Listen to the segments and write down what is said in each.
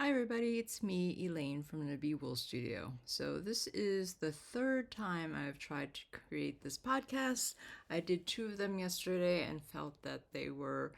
Hi everybody, it's me, Elaine from the Bee Wool Studio. So this is the third time I've tried to create this podcast. I did two of them yesterday and felt that they were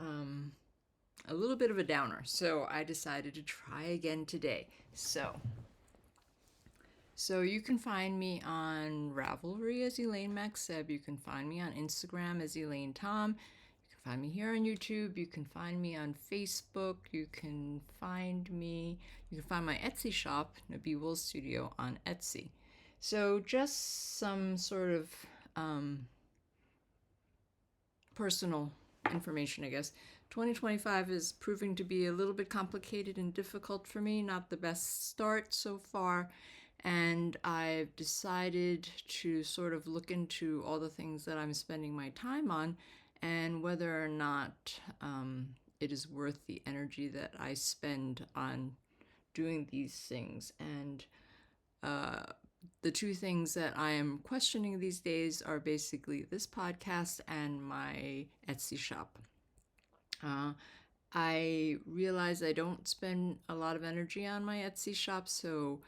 a little bit of a downer. So I decided to try again today. So you can find me on Ravelry as Elaine Maxeb. You can find me on Instagram as Elaine Tom. You can find me here on YouTube. You can find me on Facebook. You can find my Etsy shop, Nabi Wool Studio, on Etsy. So just some sort of personal information, I guess. 2025 is proving to be a little bit complicated and difficult for me. Not the best start so far. And I've decided to sort of look into all the things that I'm spending my time on and whether or not it is worth the energy that I spend on doing these things. And the two things that I am questioning these days are basically this podcast and my Etsy shop. I realize I don't spend a lot of energy on my Etsy shop, so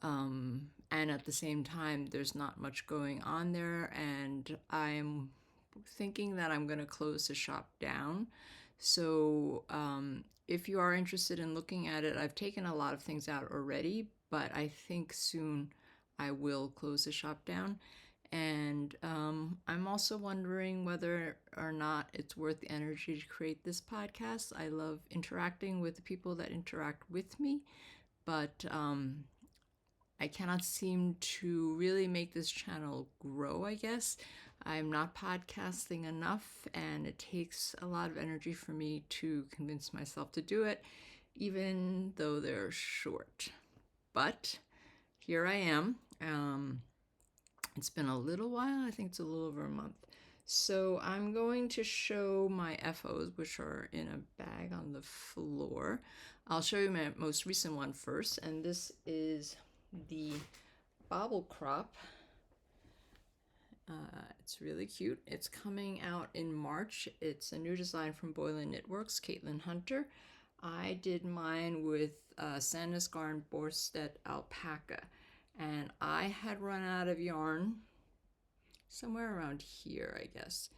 and at the same time, there's not much going on there, and I'm thinking that I'm going to close the shop down. So, if you are interested in looking at it, I've taken a lot of things out already, but I think soon I will close the shop down. And I'm also wondering whether or not it's worth the energy to create this podcast. I love interacting with the people that interact with me, but I cannot seem to really make this channel grow, I guess. I'm not podcasting enough, and it takes a lot of energy for me to convince myself to do it, even though they're short. But here I am. It's been a little while. I think it's a little over a month. So I'm going to show my FOs, which are in a bag on the floor. I'll show you my most recent one first, and this is the Bobble Crop. It's really cute. It's coming out in March. It's a new design from Boylan Knitworks, Caitlin Hunter. I did mine with Sandnes Garn Borstedt Alpaca, and I had run out of yarn somewhere around here, I guess.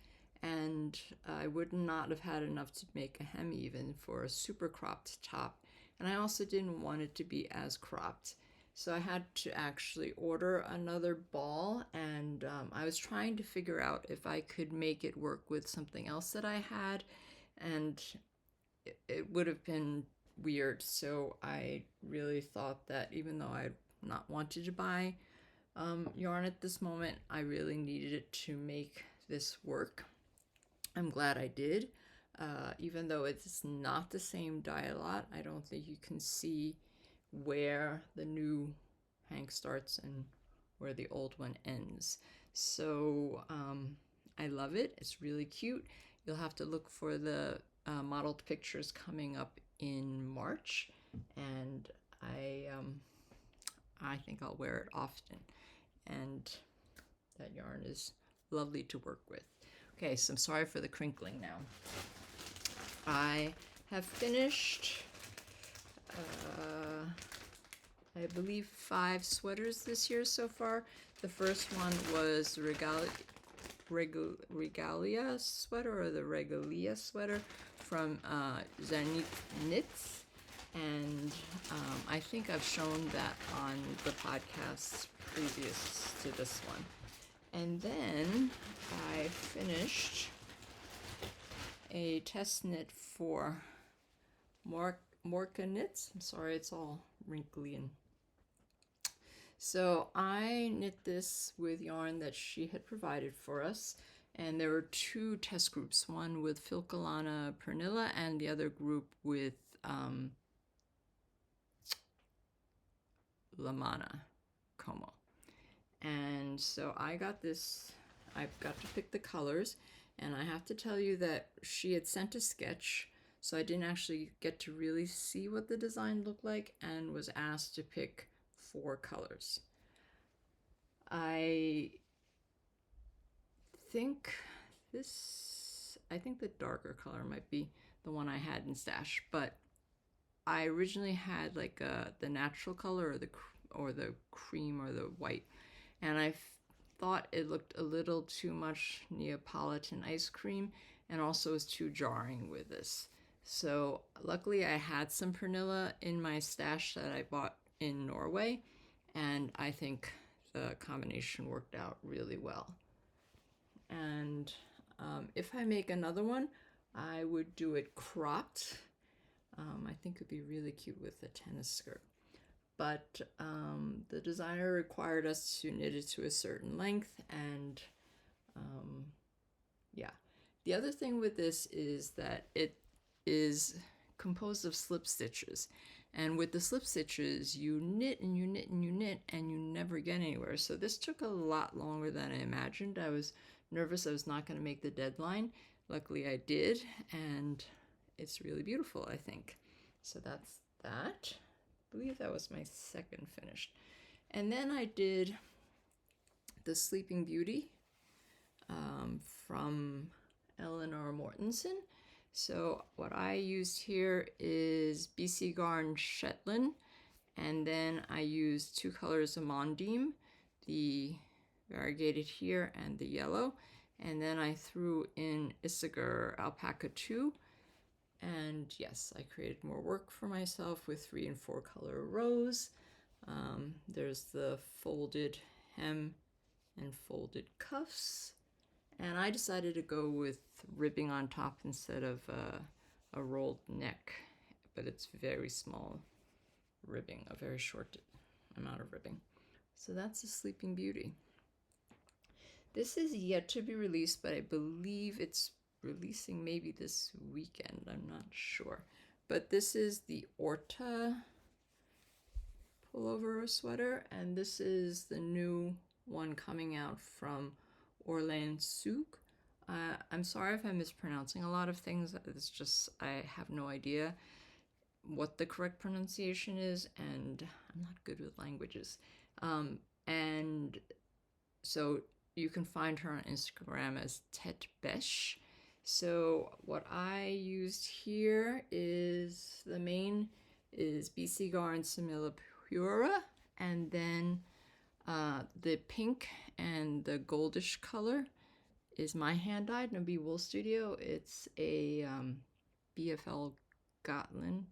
And I would not have had enough to make a hem even for a super cropped top. And I also didn't want it to be as cropped. So I had to actually order another ball, and I was trying to figure out if I could make it work with something else that I had, and it would have been weird. So I really thought that even though I not wanted to buy yarn at this moment, I really needed it to make this work. I'm glad I did. Even though it's not the same dye a lot, I don't think you can see where the new hank starts and where the old one ends. So I love it. It's really cute. You'll have to look for the modeled pictures coming up in March, and I think I'll wear it often. And that yarn is lovely to work with. Okay, so I'm sorry for the crinkling now. I have finished, I believe, 5 sweaters this year so far. The first one was the Regalia sweater, or the Regalia sweater from Zenith Knits. And I think I've shown that on the podcast previous to this one. And then I finished a test knit for Morka Knits. I'm sorry, it's all wrinkly. And so I knit this with yarn that she had provided for us. And there were 2 test groups, one with Filcolana Pernilla and the other group with Lamana Como. And so I got this, I've got to pick the colors, and I have to tell you that she had sent a sketch, so I didn't actually get to really see what the design looked like, and was asked to pick 4 colors. I think the darker color might be the one I had in stash, but I originally had like the natural color or the cream or the white, and I thought it looked a little too much Neapolitan ice cream, and also was too jarring with this. So luckily I had some Pernilla in my stash that I bought in Norway, and I think the combination worked out really well. And if I make another one, I would do it cropped. I think it would be really cute with a tennis skirt. But the designer required us to knit it to a certain length, and yeah. The other thing with this is that it is composed of slip stitches. And with the slip stitches, you knit and you knit and you knit and you never get anywhere. So this took a lot longer than I imagined. I was nervous I was not going to make the deadline. Luckily I did, and it's really beautiful, I think. So that's that. I believe that was my second finished. And then I did the Sleeping Beauty from Eleanor Mortensen. So what I used here is BC Garn Shetland, and then I used 2 colors of Mondeem, the variegated here and the yellow, and then I threw in Isager Alpaca 2. And yes, I created more work for myself with 3 and 4 color rows. There's the folded hem and folded cuffs. And I decided to go with ribbing on top instead of a rolled neck, but it's very small ribbing, a very short amount of ribbing. So that's the Sleeping Beauty. This is yet to be released, but I believe it's releasing maybe this weekend. I'm not sure. But this is the Orta pullover sweater, and this is the new one coming out from Orlan Souk. I'm sorry if I'm mispronouncing a lot of things. It's just I have no idea what the correct pronunciation is, and I'm not good with languages. And so you can find her on Instagram as Tet Besh. So what I used here is the main is BC Garn Simila Pura, and then the pink and the goldish color is my hand-dyed Nabi Wool Studio. It's a BFL Gotland,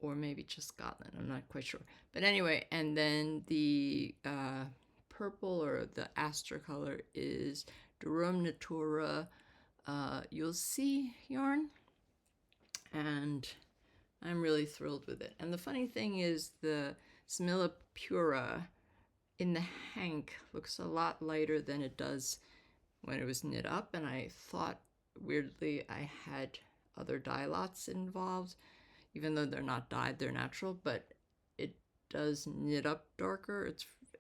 or maybe just Gotland, I'm not quite sure. But anyway, and then the purple or the Aster color is Durum Natura You'll See yarn, and I'm really thrilled with it. And the funny thing is the Simila Pura in the hank looks a lot lighter than it does when it was knit up, and I thought weirdly I had other dye lots involved, even though they're not dyed, they're natural, but it does knit up darker.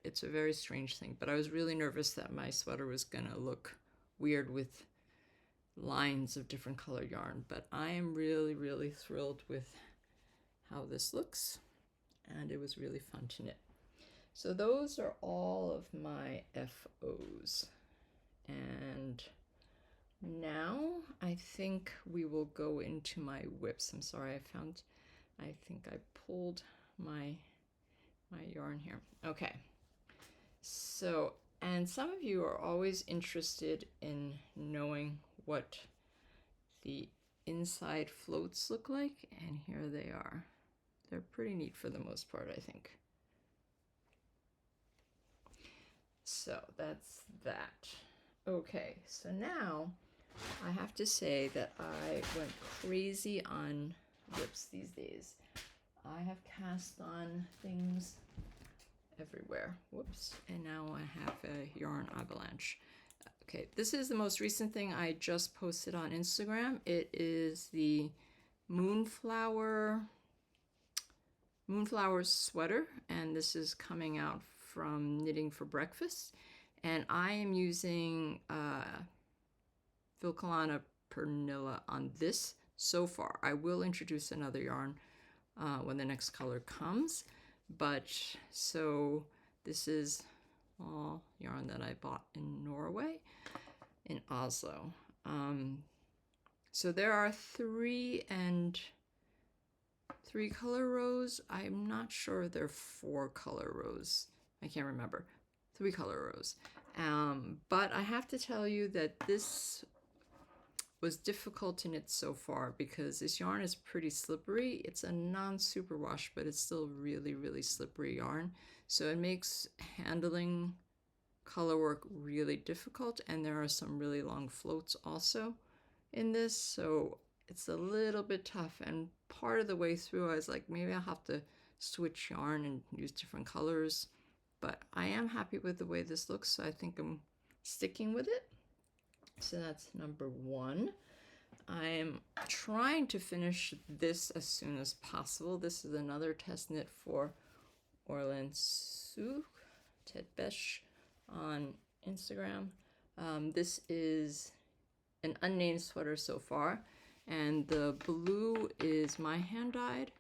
It's a very strange thing, but I was really nervous that my sweater was gonna look weird with lines of different color yarn, but I am really, really thrilled with how this looks, and it was really fun to knit. So those are all of my FOs. And now I think we will go into my whips. I'm sorry, I think I pulled my yarn here. Okay. So, and some of you are always interested in knowing what the inside floats look like, and here they are. They're pretty neat for the most part, I think. So that's that. Okay, so now I have to say that I went crazy on whips these days. I have cast on things everywhere. Whoops. And now I have a yarn avalanche. Okay, this is the most recent thing I just posted on Instagram. It is the Moonflower sweater, and this is coming out from Knitting for Breakfast. And I am using Vilcalana Pernilla on this so far. I will introduce another yarn when the next color comes, but so this is all yarn that I bought in Norway, in Oslo. So there are 3 and 3-color rows. I'm not sure they're 4-color rows. I can't remember. 3-color rows. But I have to tell you that this was difficult to knit so far because this yarn is pretty slippery. It's a non-superwash, but it's still really, really slippery yarn. So it makes handling color work really difficult, and there are some really long floats also in this, so it's a little bit tough. And part of the way through I was like, maybe I'll have to switch yarn and use different colors, but I am happy with the way this looks, so I think I'm sticking with it. So that's number 1. I'm trying to finish this as soon as possible. This is another test knit for Orlan Sue Tedbesh on Instagram. This is an unnamed sweater so far, and the blue is my hand dyed,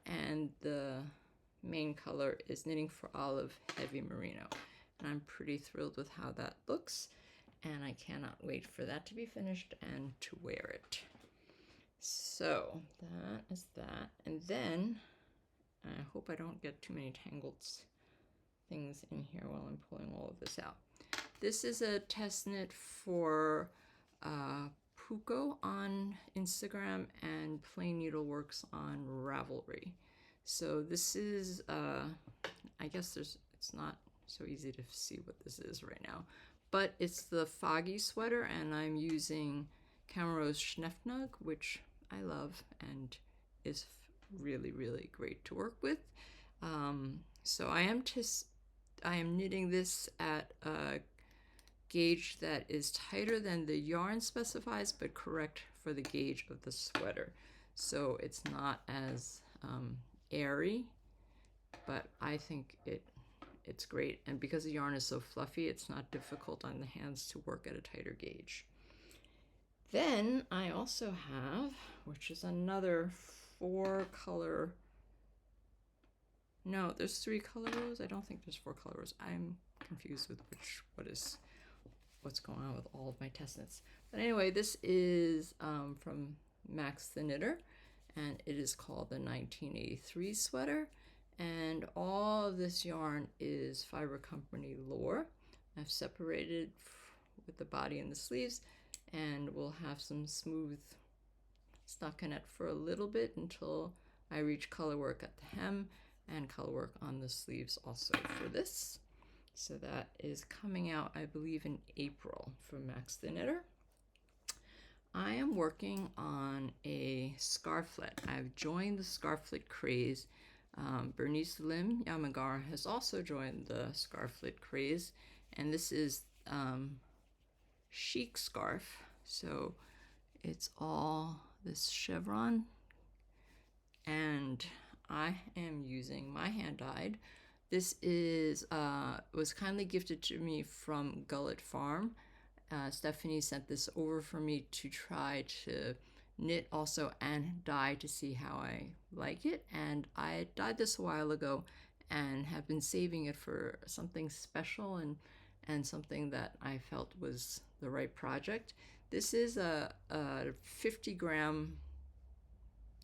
and the main color is Knitting for Olive Heavy Merino, and I'm pretty thrilled with how that looks, and I cannot wait for that to be finished and to wear it. So that is that, and then I hope I don't get too many tangled things in here while I'm pulling all of this out. This is a test knit for Puko on Instagram and Plain Needleworks on Ravelry. So this is, I guess it's not so easy to see what this is right now, but it's the Foggy sweater, and I'm using Camrose Schneffnug, which I love and is really, really great to work with. So I am knitting this at a gauge that is tighter than the yarn specifies, but correct for the gauge of the sweater. So it's not as airy, but I think it's great. And because the yarn is so fluffy, it's not difficult on the hands to work at a tighter gauge. Then I also have, which is another 4-color, no, there's 3-color rows. I don't think there's 4-color rows. I'm confused with what's going on with all of my test knits. But anyway, this is from Max the Knitter, and it is called the 1983 sweater. And all of this yarn is Fiber Company Lore. I've separated with the body and the sleeves, and we'll have some smooth stockinette for a little bit until I reach color work at the hem and color work on the sleeves also for this. So that is coming out, I believe, in April from Max the Knitter. I am working on a scarflet. I've joined the scarflet craze. Bernice Lim Yamagara has also joined the scarflet craze, and this is chic scarf. So it's all this chevron, and I am using my hand dyed. This is was kindly gifted to me from Gullet Farm. Stephanie sent this over for me to try to knit also and dye to see how I like it. And I dyed this a while ago and have been saving it for something special and something that I felt was the right project. This is a 50-gram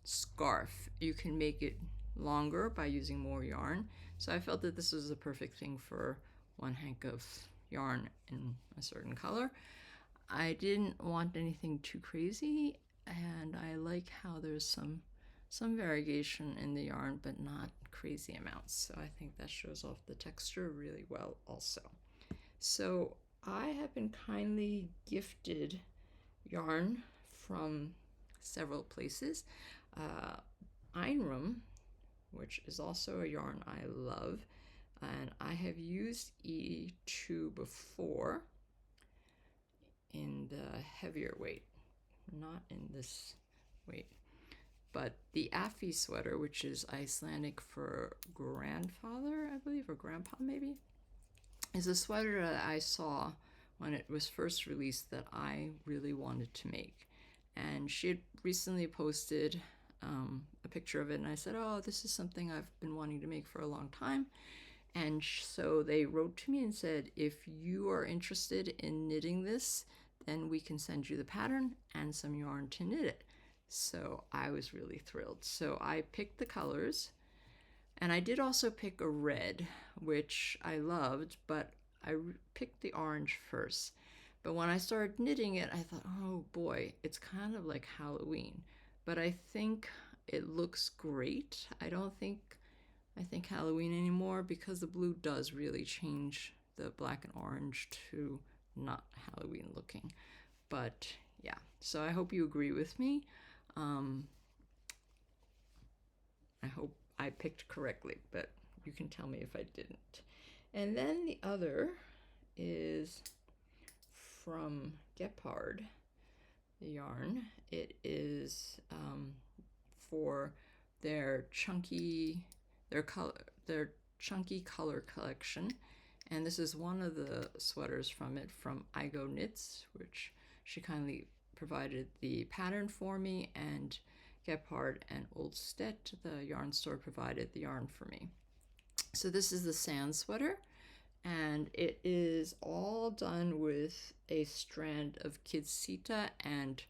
scarf. You can make it longer by using more yarn. So I felt that this was the perfect thing for one hank of yarn in a certain color. I didn't want anything too crazy, and I like how there's some variation in the yarn, but not crazy amounts. So I think that shows off the texture really well also. So I have been kindly gifted yarn from several places. Einrum, which is also a yarn I love, and I have used E2 before in the heavier weight, not in this weight. But the Affi sweater, which is Icelandic for grandfather, I believe, or grandpa maybe, is a sweater that I saw when it was first released that I really wanted to make. And she had recently posted a picture of it, and I said, oh, this is something I've been wanting to make for a long time. And so they wrote to me and said, if you are interested in knitting this, then we can send you the pattern and some yarn to knit it. So I was really thrilled. So I picked the colors, and I did also pick a red, which I loved, but I picked the orange first. But when I started knitting it, I thought, oh boy, it's kind of like Halloween. But I think it looks great. I think Halloween anymore, because the blue does really change the black and orange to not Halloween looking. But yeah, so I hope you agree with me. Um, I hope I picked correctly, but you can tell me if I didn't. And then the other is from Gepard, the yarn. It is for their their chunky color collection, and this is one of the sweaters from it, from Igo Knits, which she kindly provided the pattern for me, and Gepard and Oldstedt, the yarn store, provided the yarn for me. So this is the sand sweater, and it is all done with a strand of Kidsita and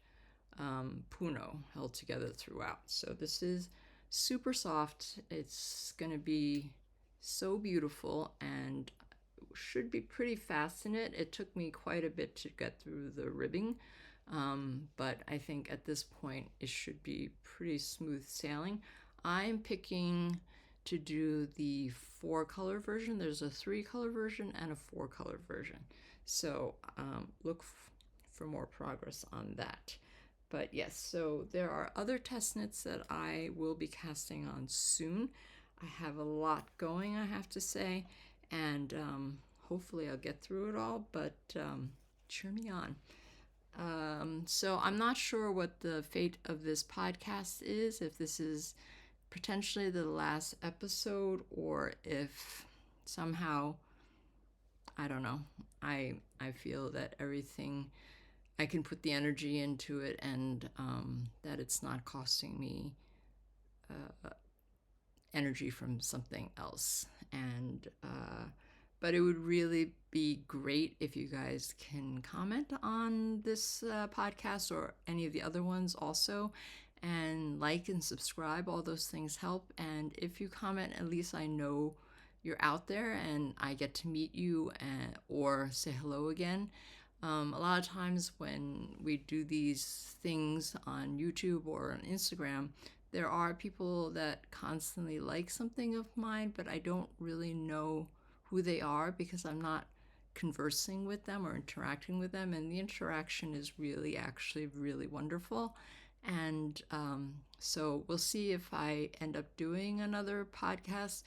Puno held together throughout. So this is super soft. It's going to be so beautiful and should be pretty fast in it. It took me quite a bit to get through the ribbing, but I think at this point it should be pretty smooth sailing. I'm picking to do the 4-color version. There's a 3-color version and a 4-color version. So look for more progress on that. But yes, so there are other test knits that I will be casting on soon. I have a lot going, I have to say, and hopefully I'll get through it all, but cheer me on. So I'm not sure what the fate of this podcast is, if this is potentially the last episode, or if somehow, I don't know, I feel that everything, I can put the energy into it, and that it's not costing me energy from something else. And but it would really be great if you guys can comment on this podcast or any of the other ones also, and like and subscribe. All those things help. And if you comment, at least I know you're out there and I get to meet you or say hello again. A lot of times when we do these things on YouTube or on Instagram, there are people that constantly like something of mine, but I don't really know who they are because I'm not conversing with them or interacting with them. And the interaction is really, actually, really wonderful. And so we'll see if I end up doing another podcast.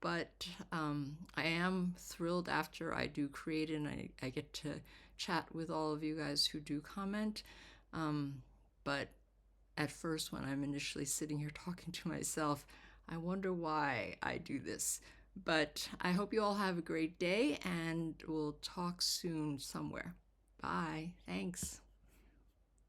But I am thrilled after I do create it, and I get to chat with all of you guys who do comment. But at first, when I'm initially sitting here talking to myself, I wonder why I do this. But I hope you all have a great day, and we'll talk soon somewhere. Bye. Thanks.